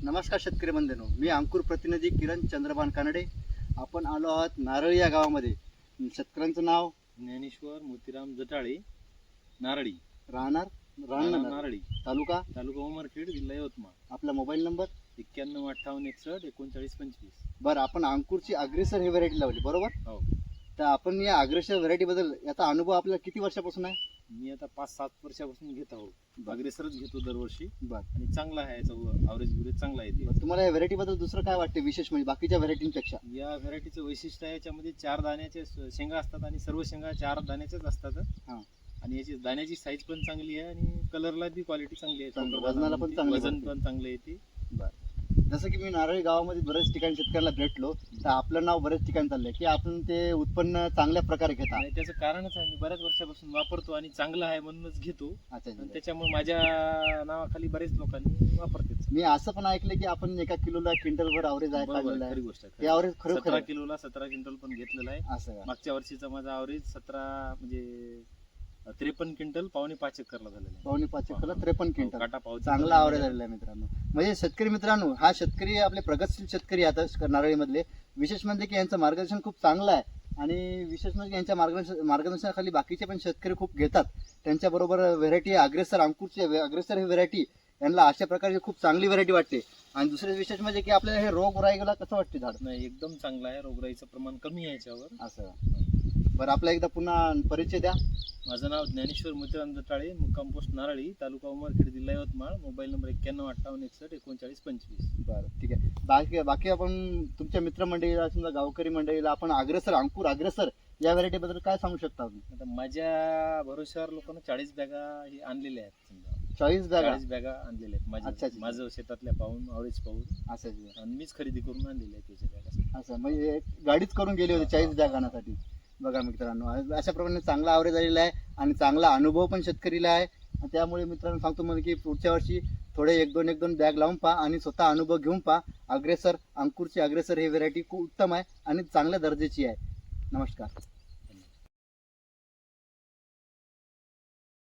नमस्कार शेतकरी बंधूंनो, मी अंकुर प्रतिनिधी किरण चंद्रभान कानडे. आपण आलो आहोत नारळी या गावामध्ये. शेतकऱ्यांचं नाव ज्ञानेश्वर मोतीराम जटाळे, नारळी, राहणार नारळी, तालुका उमरखेड, जिल्हा यवतमाळ. आपला मोबाईल नंबर 915861 बरं. आपण अंकुरची अग्रेसर ही व्हरायटी लावली बरोबर. हो. तर आपण या अग्रेसर व्हरायटी बद्दल याचा अनुभव आपल्याला किती वर्षापासून आहे? मी आता 5-7 वर्षापासून घेत आहोत. अग्रेसरच घेतो दरवर्षी बरं. आणि चांगला आहे, याचा ॲव्हरेज चांगला आहे. तुम्हाला या व्हरायटी बद्दल दुसरं काय वाटते विशेष, म्हणजे बाकीच्या व्हरायटींपेक्षा? या व्हरायटीचं वैशिष्ट्य आहे, याच्यामध्ये 4 दाण्याचे शेंगा असतात आणि सर्व शेंगा 4 दाण्याच्याच असतात. हां. आणि याची दाण्याची साईज पण चांगली आहे आणि कलरला बी क्वालिटी चांगली आहे. वजनाला पण चांगलं वजन पण चांगलं येते. बरं. जसं की मी नारळी गावामध्ये बरेच ठिकाणी शेतकऱ्याला भेटलो, तर आपलं नाव बरेच ठिकाणी चाललंय की आपण ते उत्पन्न चांगल्या प्रकारे घेता. आणि त्याचं कारणच आहे, मी बऱ्याच वर्षापासून वापरतो आणि चांगलं आहे म्हणूनच घेतो. अच्छा. आणि त्याच्यामुळे माझ्या नावाखाली बरेच लोकांनी वापरतात. मी असं पण ऐकलं की आपण एका किलोला क्विंटलवर ॲव्हरेज आहे काढलेलं आहे. खरी गोष्ट आहे. ते ॲव्हरेज खरोखर 17 किलोला 17 क्विंटल पण घेतलेलं आहे. असं का? मागच्या वर्षीचा माझा ॲव्हरेज 17 म्हणजे 53 क्विंटल 5.5 एकरला झालेला आहे. 5.5 एकरला 53 क्विंटल काटा पाव चांगला ॲव्हरेज आलेला आहे मित्रांनो. म्हणजे शेतकरी मित्रांनो, हा शेतकरी आपले प्रगतशील शेतकरी आता नारळीमधले. विशेष म्हणजे की यांचं मार्गदर्शन खूप चांगलं आहे आणि विशेष म्हणजे यांच्या मार्गदर्शनाखाली बाकीचे पण शेतकरी खूप घेतात. त्यांच्याबरोबर व्हेरायटी अग्रेसर, अंकुरची अग्रेसर ही व्हेरायटी यांना अशा प्रकारची खूप चांगली व्हेरायटी वाटते. आणि दुसरे विशेष म्हणजे की आपल्याला हे रोग राईला कसं वाटते झाड? नाही, एकदम चांगला आहे. रोगराईचं प्रमाण कमी आहे याच्यावर. असं. बरं, आपला एकदा पुन्हा परिचय द्या. माझं नाव ज्ञानेश्वर मोतीराम जटाळे, मुक्काम पोस्ट नारळी, तालुका उमरखेड, जिल्हा यवतमाळ. मोबाईल नंबर 915861 बरं, ठीक आहे. बाकी आपण तुमच्या मित्रमंडळीला, समजा गावकरी मंडळीला आपण अग्रेसर, अंकुर अग्रेसर या व्हरायटी बद्दल काय सांगू शकता तुम्ही? आता माझ्या भरोश्यावर लोकांना 40 बॅगा हे आणलेल्या आहेत. समजा 40 बॅगा 40 बॅगा आणलेल्या आहेत. अच्छा. माझं शेतातल्या पाहून, ॲव्हरेज पाहून असं आणि मीच खरेदी करून आणलेल्या आहेत त्याच्या बॅगा. असं म्हणजे गाडीच करून गेली होती 40 बॅग आणण्यासाठी. बघा मित्रांनो, अशा प्रकारे चांगला ॲव्हरेज आलेला आहे आणि चांगला अनुभव पण शेतकरीला आहे. त्यामुळे मित्रांनो सांगतो म्हणजे की पुढच्या वर्षी थोडे एक दोन बॅग लावून पहा आणि स्वतः अनुभव घेऊन पहा. अग्रेसर, अंकुरची अग्रेसर ही व्हेरायटी खूप उत्तम आहे आणि चांगल्या दर्जाची आहे. नमस्कार.